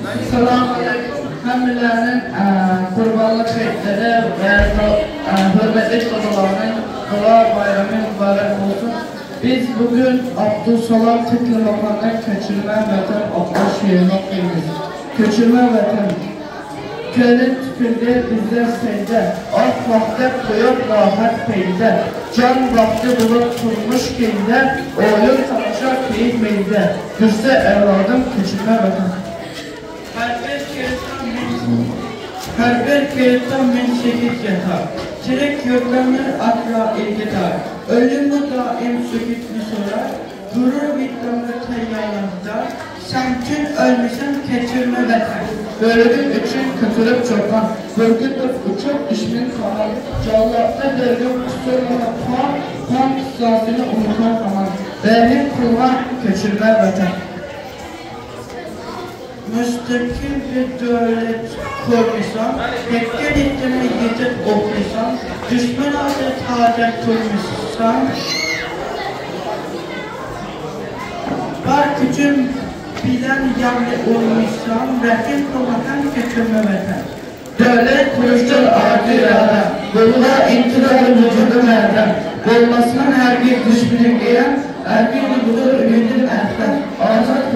Selamünaleyküm. Hamılarının qurbanlıq xeyirləri və hörmətli qocalarının dua bayramı mübarək olsun. Biz bugün Abdülsalam Tıklımaqlarından Köçürmə Vətən adlı şiirini oxuyuruz. Köçürmə Vətən. Kölün tüpündə bizlər seydə, alt vaxtda qoyub rahat peydə, can vaxtı bulub turmuş geydə, oyun tamaşa keyif meydə, düşsə əvladım köçürmə vətən. Hər bir keyifdən min şəkil yatar, çirek yökləmir akra ilgitar, ölümü daim sökütlü sorar, gurur bitlamı təyyarlanlar, sen tüm ölmüşsen keçirme vətən. Bölgün üçün kötülüp çoxan, bölgüdür uçup işmin falan, callaqda bölgün kusurmana puan, puan kısasını unutan falan, rəhim kullan köçürmə vətən. Müstakil bir devlet kurmuşsan, tekrar ettiğine yetip okursan, düşman adet hacet kurmuşsan, var gücüm bilen yanlı olmuşsan, rəhim kullan köçürmə vətən. Devlet kuruştur ardı irada, buluna intidarı vücudu mərdən, olmasından her bir düşmanın giyen, her bir bulur ümidin əhdən, azad